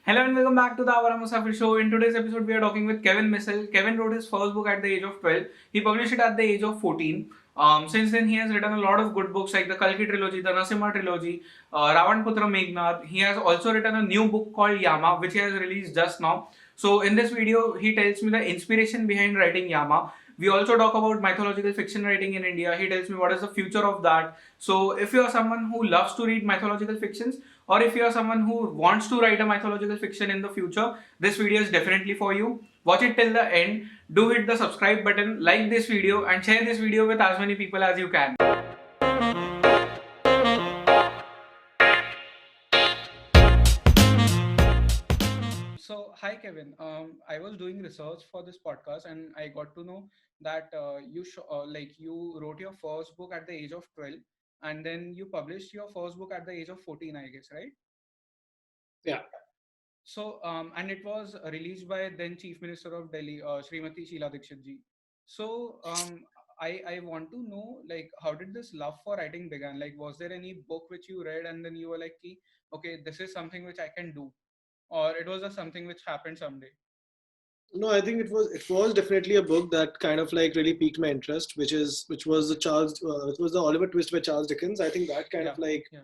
Hello and welcome back to the Awaara Musaafir show. In today's episode, we are talking with Kevin Missal. Kevin wrote his first book at the age of 12. He published it at the age of 14. Since then, he has written a lot of good books like the Kalki trilogy, the Nasimha trilogy, Ravan Putra Meghnad. He has also written a new book called Yama, which he has released just now. So, in this video, he tells me the inspiration behind writing Yama. We also talk about mythological fiction writing in India. He tells me what is the future of that. So, if you are someone who loves to read mythological fictions, or if you are someone who wants to write a mythological fiction in the future, this video is definitely for you. Watch it till the end. Do hit the subscribe button, like this video, and share this video with as many people as you can. So, hi Kevin. I was doing research for this podcast, and I got to know that you wrote your first book at the age of 12, and then you published your first book at the age of 14, I guess, right? Yeah. So, and it was released by then Chief Minister of Delhi, Srimati Sheila Dikshit ji. So, I want to know, like, how did this love for writing began? Like, was there any book which you read and then you were like, "Ki, okay, this is something which I can do," or it was just something which happened someday? No, I think it was definitely a book that kind of like really piqued my interest, which was which was the Oliver Twist by Charles Dickens. I think that kind Yeah, of like yeah,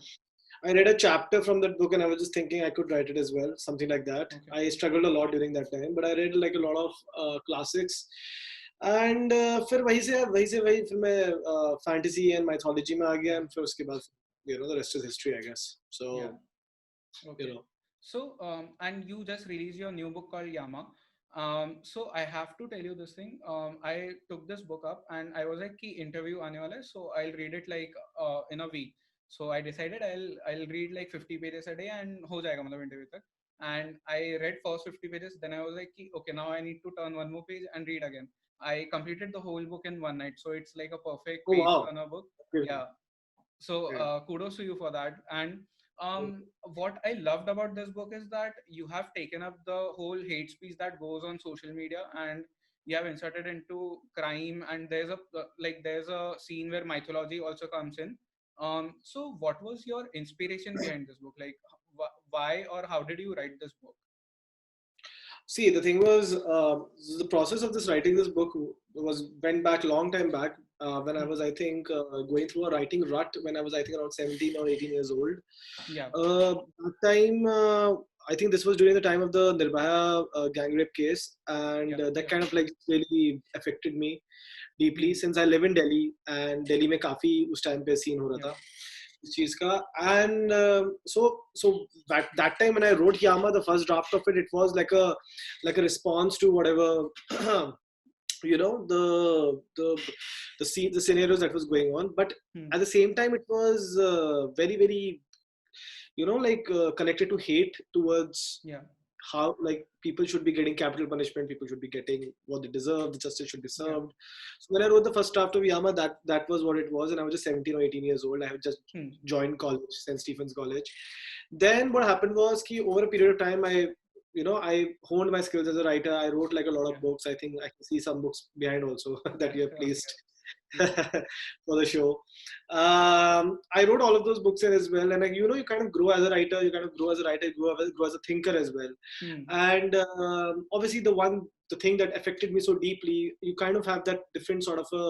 I read a chapter from that book and I was just thinking I could write it as well, something like that. okay, I struggled a lot during that time, but I read like a lot of classics. And फिर वही फिर मैं fantasy and mythology में आ गया yeah, and फिर उसके बाद the rest is history, I guess. yeah. So you Okay. know. So, and you just released your new book called Yama. So I have to tell you this thing. I took this book up and I was like, "Ki interview aane wala hai, so I'll read it like in a week." So I decided I'll read like 50 pages a day and ho jayega matlab interview tak. And I read first 50 pages. Then I was like, "Ki, okay, now I need to turn one more page and read again." I completed the whole book in one night. So it's like a perfect Oh page wow. turner book. Okay. Yeah, so kudos to you for that. And what I loved about this book is that you have taken up the whole hate speech that goes on social media, and you have inserted into crime, and there's a scene where mythology also comes in. So what was your inspiration behind this book? Like, why or how did you write this book? See, the thing was, the process of this writing this book went back long time back when I Hmm. was, I think, going through a writing rut when I was, I think, around 17 or 18 years old. Yeah, That time, I think this was during the time of the Nirbhaya gang rape case, and yeah, that yeah. kind of like really affected me deeply Hmm. since I live in Delhi and Delhi में काफी उस time पे scene हो रहा Yeah, था इस चीज का and so that time when I wrote Yama, the first draft of it was like a response to whatever you know the scenarios that was going on, but hmm. at the same time it was very connected to hate towards Yeah, how like people should be getting capital punishment, people should be getting what they deserve, the justice should be yeah. served. So when I wrote the first draft of Yama, that was what it was, and I was just 17 or 18 years old. I had just Hmm. joined college, St. Stephen's College. Then what happened was ki over a period of time I honed my skills as a writer. I wrote like a lot Yeah. of books. I think I can see some books behind also that you have Okay. placed Yeah. for the show. I wrote all of those books in as well, and like, you kind of grow as a writer. You kind of grow as a writer, grow as a thinker as well. Hmm. And obviously, the thing that affected me so deeply, you kind of have that different sort of a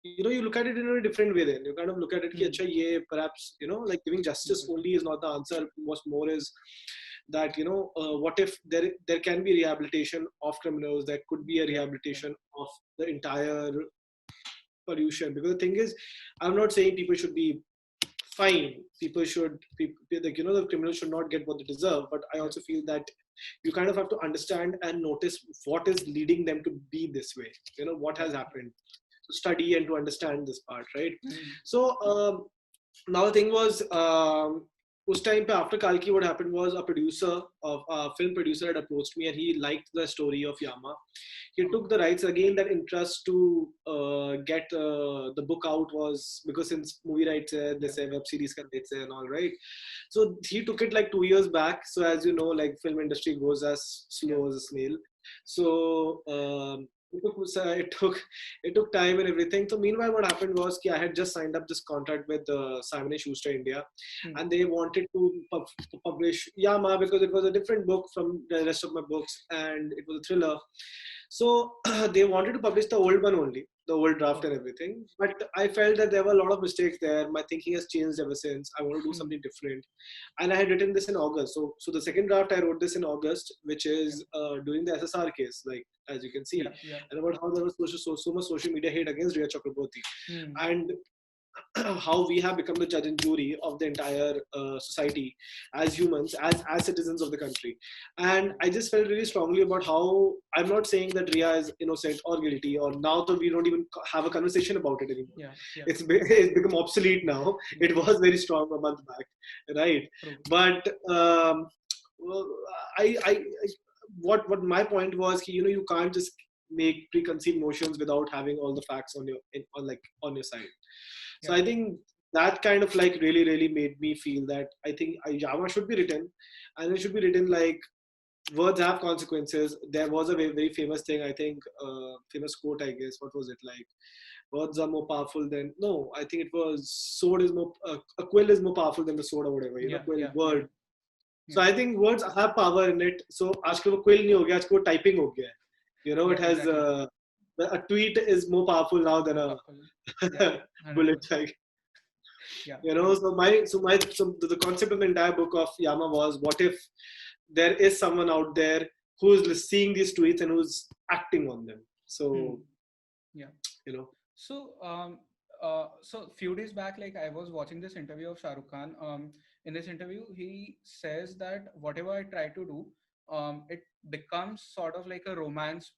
you look at it in a different way. Then you kind of look at it ki, Hmm. acha, ye perhaps like giving justice Because, only is not the answer. What's more is that what if there can be rehabilitation of criminals, there could be a yeah, yeah, rehabilitation of the entire pollution, because the thing is, I'm not saying people should be fine, like the criminals should not get what they deserve, but I yeah, also feel that you kind of have to understand and notice what is leading them to be this way, what yeah. has happened, to study and to understand this part, right? Hmm. So now the thing was, उस time पे after Kalki, what happened was a producer of a film producer had approached me and he liked the story of Yama. He took Okay. the rights again. That interest to get the book out was because since movie rights they Yeah, say web series can rights and all, right? So he took it like 2 years back. So as you know, like film industry goes as yeah, slow as a snail. So it took time and everything. So meanwhile, what happened was I had just signed up this contract with Simon and Schuster India, Hmm. and they wanted to publish Yama because it was a different book from the rest of my books, and it was a thriller. So they wanted to publish the old one only, the old draft and Okay. everything. But I felt that there were a lot of mistakes there. My thinking has changed ever since. I want to do Hmm. something different, and I had written this in August. So the second draft I wrote this in August, which Yeah. is during the SSR case, like as you can see, Yeah. Yeah. and about how there was so much social media hate against Riya Chakraborty, Hmm. and how we have become the judge and jury of the entire society as humans, as citizens of the country. And I just felt really strongly about how I'm not saying that Riya is innocent or guilty, or now that we don't even have a conversation about it anymore. Yeah. Yeah. It's become obsolete now. Yeah. It was very strong a month back, right? True. But well, I what my point was, you can't just make preconceived notions without having all the facts on your side. So Yeah. I think that kind of like really made me feel that I think Yama should be written, and it should be written like words have consequences. There was a very famous thing, I think, famous quote, I guess. What was it like? Words are more powerful than, no, I think it was sword is more, a quill is more powerful than the sword or whatever. Yeah. Quill, Yeah. Yeah. word. So Yeah. I think words have power in it. So आजकल वो quill नहीं हो गया, आजकल वो typing हो गया है. Yeah. It has Exactly. a tweet is more powerful now than More a powerful. Yeah. bullet. 100%. Yeah. So True. the concept of the entire book of Yama was, what if there is someone out there who is seeing these tweets and who's acting on them. Hmm. So Yeah. you know So few days back, like I was watching this interview of Shahrukh Khan. In this interview, he says that whatever I try to do, it becomes sort of like a romance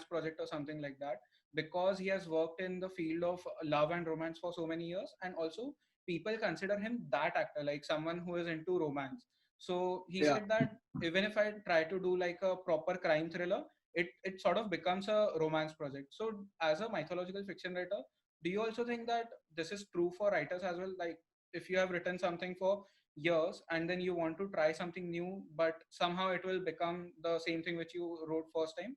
project or something like that, because he has worked in the field of love and romance for so many years, and also people consider him that actor, like someone who is into romance. So he yeah. said that even if I try to do like a proper crime thriller, it sort of becomes a romance project. So as a mythological fiction writer, do you also think that this is true for writers as well? Like if you have written something for years and then you want to try something new, but somehow it will become the same thing which you wrote first time?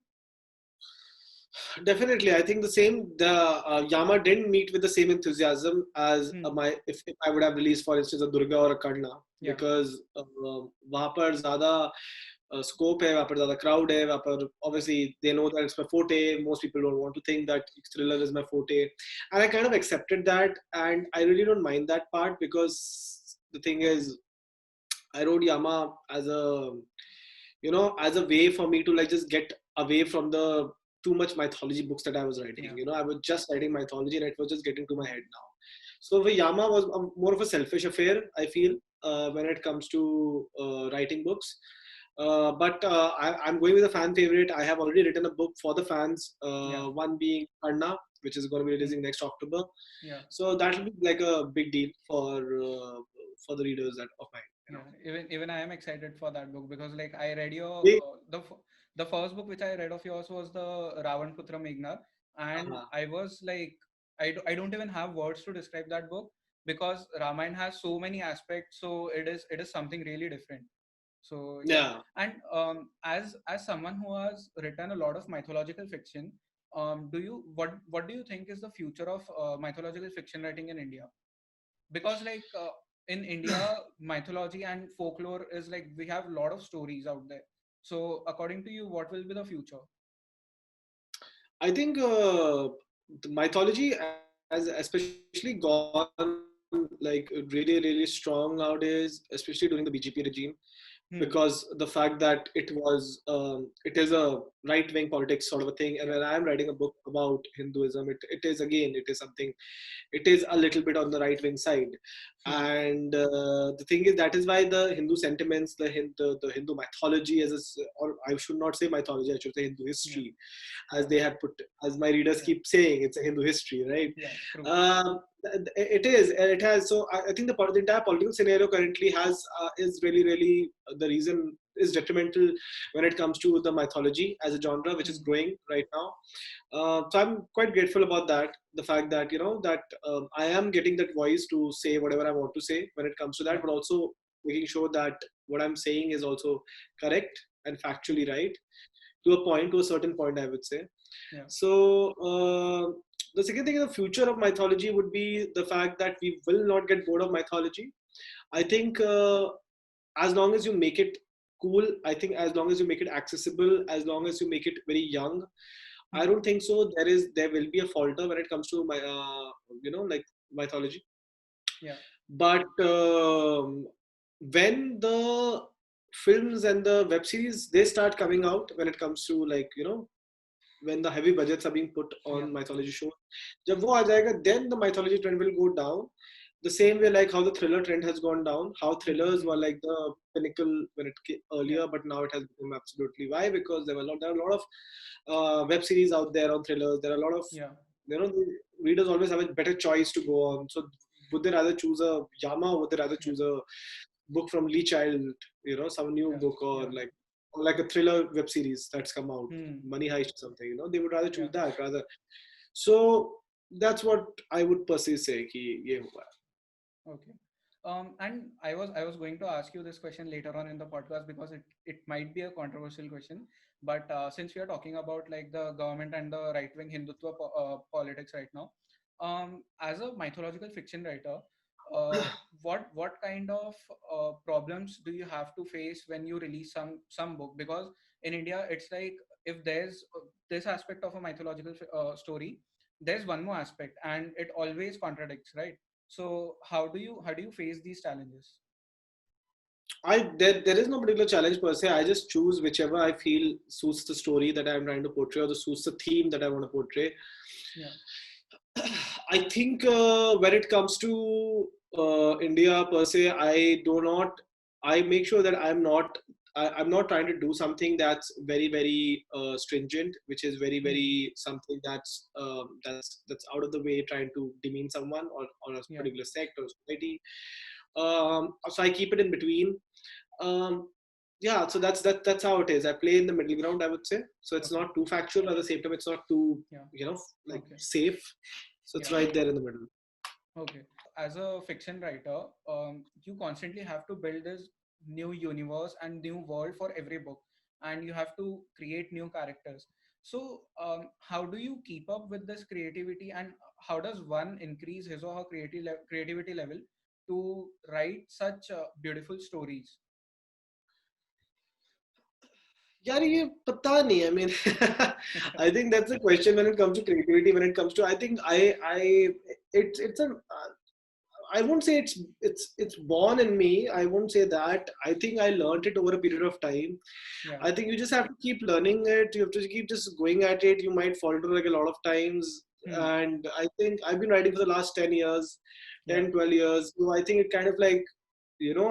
Definitely, I think the same. The Yama didn't meet with the same enthusiasm as Hmm. my if I would have released, for instance, a Durga or a Karna, Yeah. because वहाँ पर ज़्यादा scope है, वहाँ पर ज़्यादा crowd है, वहाँ पर Yeah. obviously they know that it's my forte. Most people don't want to think that thriller is my forte, and I kind of accepted that, and I really don't mind that part, because the thing is, I wrote Yama as as a way for me to like just get away from the too much mythology books that I was writing. Yeah. I was just writing mythology and it was just getting to my head now. So the Yama was more of a selfish affair, I feel, when it comes to writing books. I'm going with a fan favorite. I have already written a book for the fans. Yeah. One being Anna, which is going to be Hmm. releasing next October. Yeah. So that will be like a big deal for the readers of mine. Yeah, even I am excited for that book, because like I read your They, the first book which I read of yours was the Ravan Putra Meghna, and uh, I was like, I don't even have words to describe that book, because Ramayana has so many aspects, so it is something really different. So yeah, yeah. and as someone who has written a lot of mythological fiction, do you what do you think is the future of mythological fiction writing in India? Because like in India, mythology and folklore is like we have a lot of stories out there. So according to you, what will be the future? I think the mythology has especially gone like really strong nowadays, especially during the BJP regime, because Hmm. the fact that it is a right wing politics sort of a thing. And when Yeah. I am writing a book about Hinduism, it is something, it is a little bit on the right wing side. Hmm. And the thing is, that is why the Hindu sentiments, the Hindu mythology, or I should not say mythology, I should say Hindu Yeah. history, as Yeah. they had put, as my readers Yeah. keep saying, it's a Hindu history, right? Yeah. True. It is, and it has. So I think the entire political scenario currently is really the reason is detrimental when it comes to the mythology as a genre, which is Hmm. growing right now. So I'm quite grateful about that. The fact that that I am getting that voice to say whatever I want to say when it comes to that, Yeah. but also making sure that what I'm saying is also correct and Hmm. factually right to a point, to a certain point, I would say. Yeah. So the second thing in the future of mythology would be the fact that we will not get bored of mythology. I think as long as you make it cool, I think as long as you make it accessible, as long as you make it very young, I Hmm. don't think so. There will be a falter when it comes to my like mythology. Yeah. But when the films and the web series they start coming out, when it comes to like when the heavy budgets are being put Yeah. on mythology shows, जब वो आ जाएगा, then the mythology trend will go down. The same way Okay. like how the thriller trend has gone down, how thrillers were Hmm. like the pinnacle when it came Yeah. earlier, but now it has become absolutely why, because there are a lot of web series out there on thrillers. There are a lot of Yeah. the readers always have a better choice to go on. So would they rather choose a Yama, or would they rather Yeah. choose a book from Lee Child, some new Yeah. book, Yeah. or like a thriller web series that's come out, Hmm. Money Heist or something, they would rather Yeah. choose that rather. So that's what I would personally say ki ye hua hai. Okay. And I was going to ask you this question later on in the podcast because it might be a controversial question. But since we are talking about like the government and the right wing Hindutva politics right now, as a mythological fiction writer, uh, what kind of problems do you have to face when you release some book? Because in India, it's like if there's this aspect of a mythological story, there's one more aspect, and it always contradicts, right? So how do you face these challenges? There is no particular challenge per se. I just choose whichever I feel suits the story that I'm trying to portray, or the suits the theme that I want to portray. Yeah. I think when it comes to India per se, I do not. I make sure that I'm not trying to do something that's very very stringent, which is very Hmm. very something that's out of the way, trying to demean someone or a Yeah. particular sect or society. So I keep it in between. Um, yeah, so that's how it is. I play in the middle ground, I would say. So it's Okay. not too factual. At the same time, it's not too Yeah. like Okay. safe. So it's Yeah. right there in the middle. Okay. As a fiction writer, you constantly have to build this new universe and new world for every book, and you have to create new characters. So, how do you keep up with this creativity, and how does one increase his or her creativity level to write such beautiful stories? यार ये पता नहीं. I mean, I think that's a question when it comes to creativity. When it comes to, I think it's a I won't say it's born in me. I won't say that. I think I learned it over a period of time. Yeah. I think you just have to keep learning it. You have to keep just going at it. You might falter like a lot of times. Hmm. And I think I've been writing for the last 10 years, Yeah. 10, 12 years. So I think it kind of like,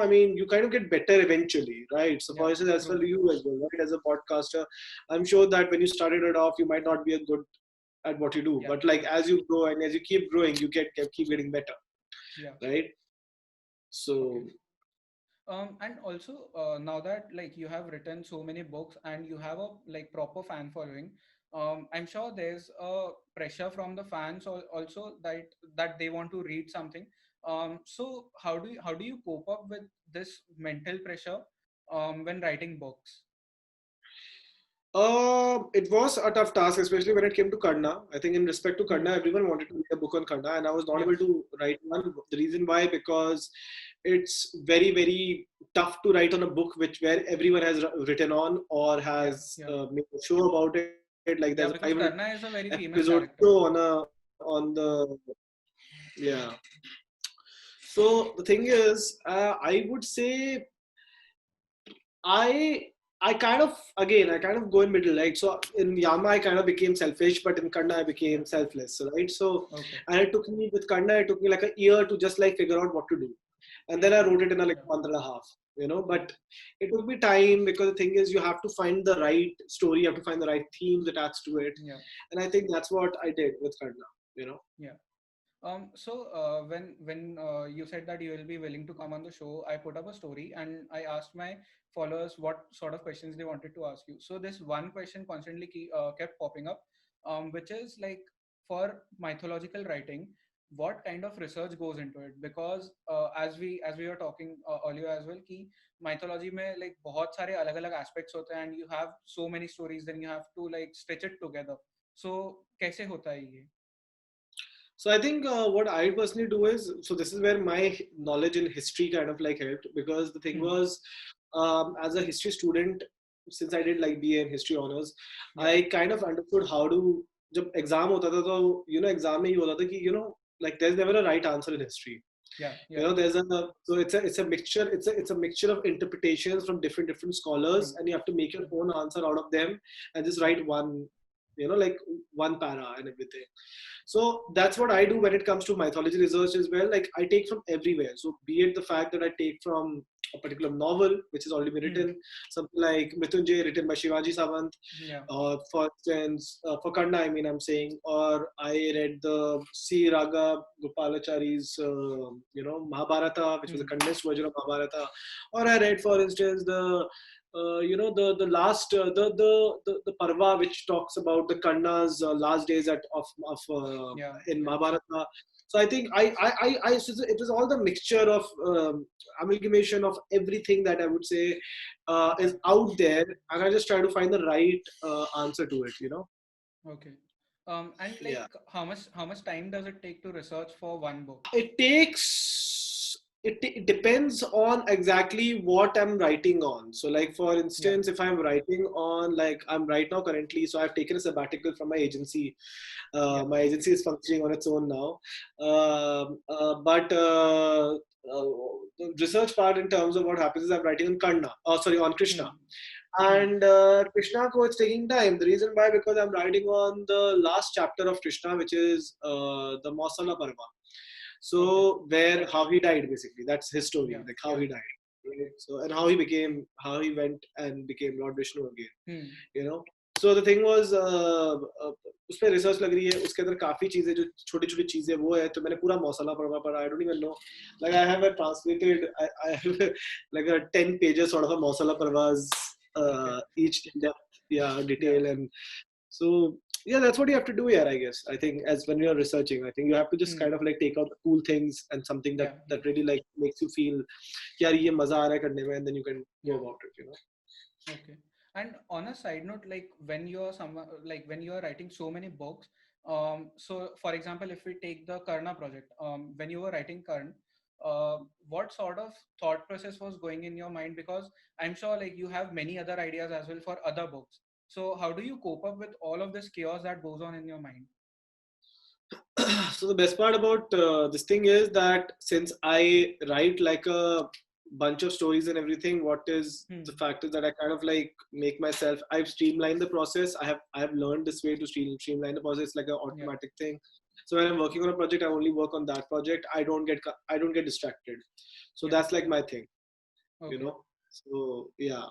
I mean, you kind of get better eventually, right? So for Yeah. instance, as True. well, you as well, right? As a podcaster, I'm sure that when you started it off, you might not be a good at what you do. Yeah. But like as you grow and as you keep growing, you keep getting better, Yeah. right? Okay. So And also now that like you have written so many books and you have a like proper fan following, I'm sure there's a pressure from the fans also that they want to read something. So how do you cope up with this mental pressure when writing books? it was a tough task, especially when it came to Karna. I think in respect to Hmm. Karna, everyone wanted to read a book on Karna, and I was not Yeah. able to write one. The reason why, because it's very, very tough to write on a book which where everyone has written on or Yeah. has Yeah. made a show about it. Like there's a Yeah, 500 because Karna is a very episode famous show character. on the yeah. So the thing is, I would say I I kind of go in middle. Like so in Yama I kind of became selfish, but in Kanda I Yeah. became selfless. So, right. So Okay. and it took me with Kanda, it took me like a year to just like figure out what to do. And then I Hmm. wrote it in a like Yeah. month and a half, Yeah. but it took me time because the thing is you have to find the right story, you have to find the right themes attached to it. Yeah. And I think that's what I did with Kanda. Yeah. So when you said that you will be willing to come on the show, I put up a story and I asked my followers what sort of questions they wanted to ask you. So this one question constantly kept popping up, which is like for mythological writing, what kind of research goes into it? Because as we were talking earlier as well, कि mythology में like बहुत सारे अलग अलग aspects होते हैं and you have so many stories, then you have to like stitch it together. So कैसे होता है ये? So I think what I personally do is, so this is where my knowledge in history kind of like helped, because the thing Hmm. was, as a history student, since I did like BA in history honors, Yeah. I kind of understood how to. जब exam होता था तो exam में ये होता था कि like there's never a right answer in history. Yeah. Yeah. There's a so it's a mixture, it's a mixture of interpretations from different scholars, True. and you have to make your own answer out of them and just write one, like one para and everything. So that's what I do when it comes to mythology research as well. Like I take from everywhere. So be it the fact that I take from a particular novel which has already been Hmm. written, something like Mrityunjay written by Shivaji Savant, Yeah. for instance, for Kanda, I mean, I'm saying, or I read the C. Raga Gopalachari's, Mahabharata, which was a Hmm. condensed version of Mahabharata, or I read, for instance, the last the parva which talks about the Kanna's last days of Yeah. in Yeah. Mahabharata. So I think it was all the mixture of amalgamation of everything that I would say is out there, and I just try to find the right answer to it. Okay. And like Yeah. how much time does it take to research for one book? It takes it depends on exactly what I'm writing on. So like for Yeah. instance, if I'm writing on, like I'm right now currently, so I've taken a sabbatical from my agency. Yeah. My agency is functioning on its own now. But the research part in terms of what happens is I'm writing on on Krishna. Hmm. Hmm. And Krishna ko it's taking time. The reason why, because I'm writing on the last chapter of Krishna, which is the Mausala Parva. Okay. So where how he died basically. That's his story, Yeah. like how Yeah. he died. Right? So and how he went and became Lord Vishnu again. Hmm. You know. So the thing was, उस पे research लग रही है, उसके अंदर काफी चीजें जो छोटी छोटी चीजें वो है, तो मैंने पूरा मौसला पढ़ा पढ़ा. I don't even know, like I have a translated, I have like a 10 pages sort of a Mausala Parvas, Okay. each in depth, yeah, Yeah. detail. And so yeah, that's what you have to do here, I guess. I think as when you're researching, I think you have to just Hmm. kind of like take out the cool things and something Yeah. that really like makes you feel यार ये मजा आ रहा है करने में, and then you can go Yeah. about it. Okay. And on a side note, like when you are writing so many books, so for example, if we take the Karna project, when you were writing Karn, what sort of thought process was going in your mind? Because I'm sure like you have many other ideas as well for other books. So how do you cope up with all of this chaos that goes on in your mind? So the best part about this thing is that since I write like a bunch of stories and everything, what is the Hmm. fact is that I kind of like make myself. I've streamlined the process. I have learned this way to streamline the process, like an Yeah. automatic thing. So when I'm working on a project, I only work on that project. I don't get distracted. So Yeah. that's like Yeah. my thing, you Okay. know. So yeah,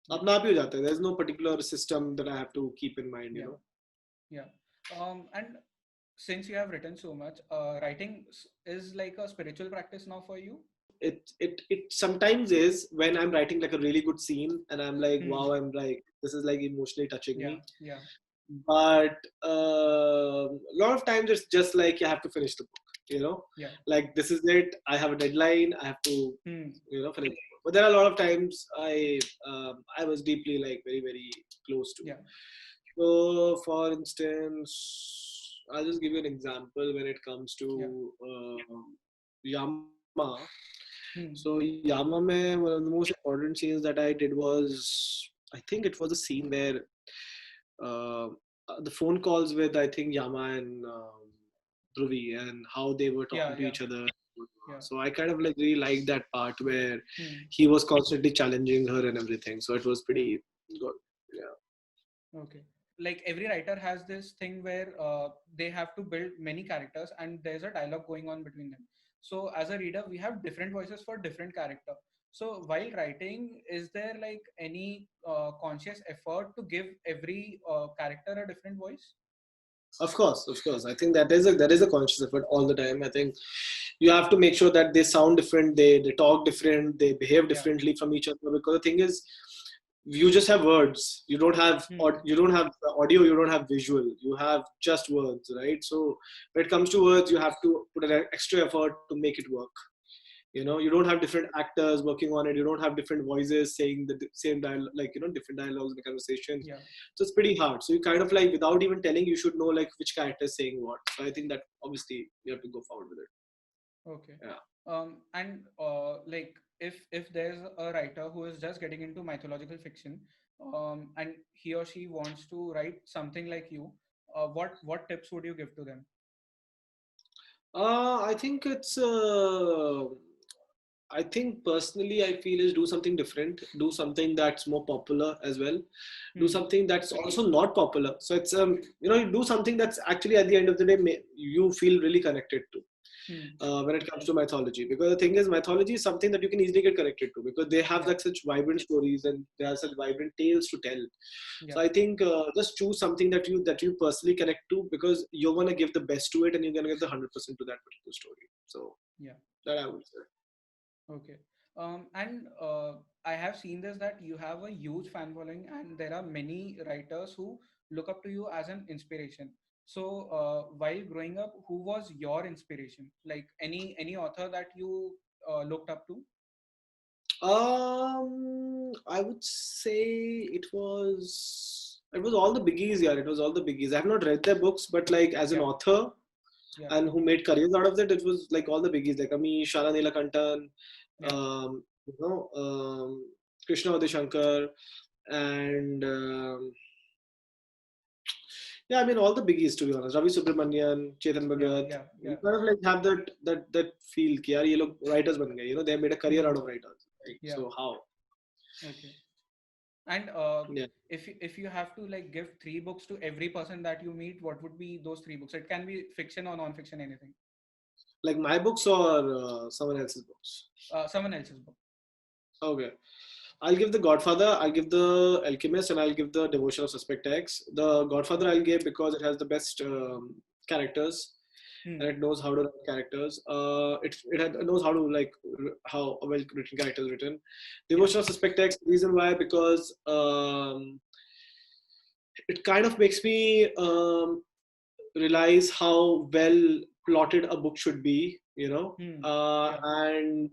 Yeah. अपना आप ही हो जाता है. There's no particular system that I have to keep in mind. Yeah. Yeah. And since you have written so much, writing is like a spiritual practice now for you. It sometimes is when I'm writing like a really good scene and I'm like, Hmm. wow, I'm like, this is like emotionally touching Yeah. me. Yeah. But a lot of times it's just like you have to finish the book. Yeah. Like this is it. I have a deadline. I have to Hmm. finish the book. But there are a lot of times I was deeply like very very close to. Yeah. So for instance, I'll just give you an example when it comes Yeah. to Yama. Hmm. So Yama mein, one of the most important scenes that I did was, I think it was a scene where uh, the phone calls with, I think, Yama and Dhruvi, and how they were Yeah. talking to Yeah. each other. Yeah. So I kind of like really liked that part where Hmm. he was constantly challenging her and everything. So it was Yeah. pretty good. Yeah. Okay. Like every writer has this thing where they have to build many characters and there's a dialogue going on between them. So as a reader, we have different voices for different character. So while writing, is there like any conscious effort to give every character a different voice? Of course, of course. I think that is a conscious effort all the time. I think you have to make sure that they sound different, they talk different, they behave Yeah. differently from each other. Because the thing is, you just have words. You don't have Hmm. you don't have audio. You don't have visual. You have just words, right? So when it comes to words, you have to put an extra effort to make it work. You don't have different actors working on it. You don't have different voices saying the same dialogue, like different dialogues in the conversations. Yeah. So it's pretty hard. So you kind of like, without even telling, you should know like which character is saying what. So I think that obviously you have to go forward with it. Okay. Yeah. And like if there's a writer who is just getting into mythological fiction, and he or she wants to write something like you, what tips would you give to them? I think it's. I think personally, I feel is do something different, do something that's more popular as well, do Hmm. something that's also not popular. So it's you do something that's actually at the end of the day you feel really connected to. Hmm. When it comes to mythology, because the thing is, mythology is something that you can easily get connected to, because they have Yeah. like such vibrant stories and they have such vibrant tales to tell. So Yeah. I think just choose something that you personally connect to, because you're gonna give the best to it and you're gonna give the 100% to that particular story. So Yeah. that I would say. Okay. And I have seen this that you have a huge fan following, and there are many writers who look up to you as an inspiration. So, while growing up, who was your inspiration? Like any author that you looked up to? I would say it was all the biggies. Yeah, it was all the biggies. I have not read their books, but like as an Yeah. author Yeah. and who made careers out of it was like all the biggies, like Ami, Shara Neelakantan, Yeah. um, you know, Krishna Odishankar, and yeah, I mean all the biggies, to be honest. Ravi Subramanian, Chetan Yeah. Bhagat. Yeah. You Yeah. kind of like have that feel कि यार ये लोग writers बन गए. They made a career out Hmm. of writers. Right? Yeah. So how? Okay. And Yeah. if you have to like give three books to every person that you meet, what would be those three books? It can be fiction or non-fiction, anything. Like my books or someone else's books? Someone else's book. Okay. I'll give The Godfather, I'll give The Alchemist, and I'll give The Devotion of Suspect X. The Godfather I'll Okay. give because it has the best characters and Hmm. it knows how to write characters. It knows how to like how a well written character is written. Yeah. Devotion of Suspect X, reason why, because it kind of makes me realize how well plotted a book should be, Hmm. Yeah. and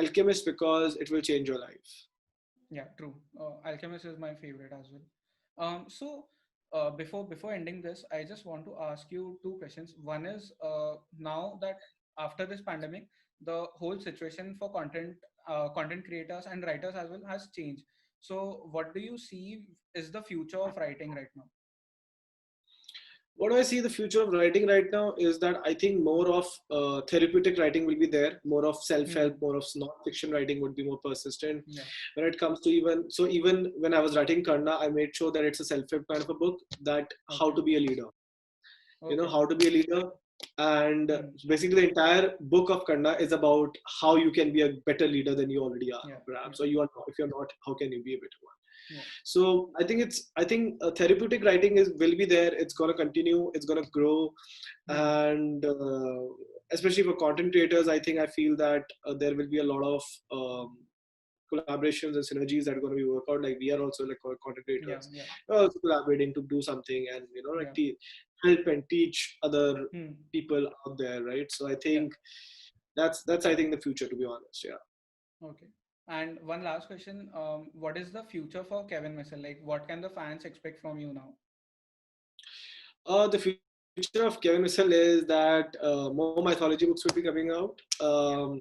Alchemist because it will change your life. Yeah. True. Alchemist is my favorite as well. So before ending this, I just want to ask you two questions. One is now that after this pandemic, the whole situation for content creators and writers as well has changed. So what do you see is the future of writing right now? What do I see the future of writing right now is that I think more of therapeutic writing will be there, more of self-help, Hmm. more of non-fiction writing would be more persistent. Yeah. When it comes to even when I was writing Karna, I made sure that it's a self-help kind of a book, that how Okay. to be a leader, Okay. how to be a leader. And Hmm. basically the entire book of Kanda is about how you can be a better leader than you already are, Yeah. Yeah. perhaps, or you are not. If you're not, how can you be a better one? Yeah. So I think therapeutic writing is will be there. It's going to continue, it's going to grow. Hmm. And especially for content creators, I think I feel that there will be a lot of collaborations and synergies that are going to be worked out. Like we are also like content Yeah. creators, Yeah. we're also collaborating to do something, and like Yeah. help and teach other Hmm. people out there, right? So I Yeah. think that's I think the future, to be honest. Yeah. Okay. And one last question. What is the future for Kevin Missal? Like, what can the fans expect from you now? The future of Kevin Missal is that more mythology books will be coming out. Yeah.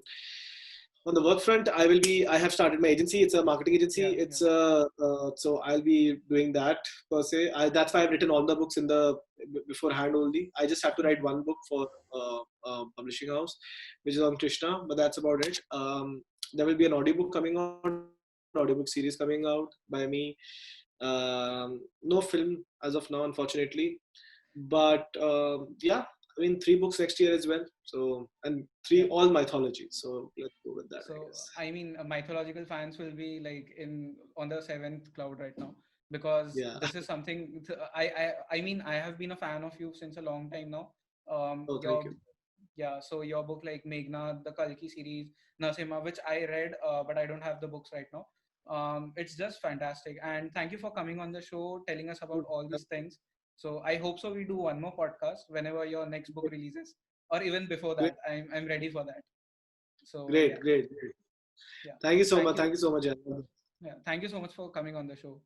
On the work front, I have started my agency. It's a marketing agency. Yeah. It's Yeah. so I'll be doing that per se. That's why I've written all the books in the beforehand only. I just have to write Hmm. one book for publishing house, which is on Krishna, but that's about it. There will be an audiobook coming out, audiobook series coming out by me. No film as of now, unfortunately, but yeah, I mean, three books next year as well. So, and three Yeah. all mythology. So let's go with that, I So, guess. I mean, mythological fans will be like in on the seventh cloud right now because Yeah. this is something I mean, I have been a fan of you since a long time now. Oh, thank Your you. Yeah, so your book like Meghna, the Kalki series, Nasima, which I read, but I don't have the books right now. It's just fantastic, and thank you for coming on the show, telling us about all these things. So I hope so. We do one more podcast whenever your next book releases, or even before Great. that. I'm ready for that. So Great, yeah, great, great. yeah. Thank you so Thank much. you. Thank you so much. Yama. Yeah, thank you so much for coming on the show.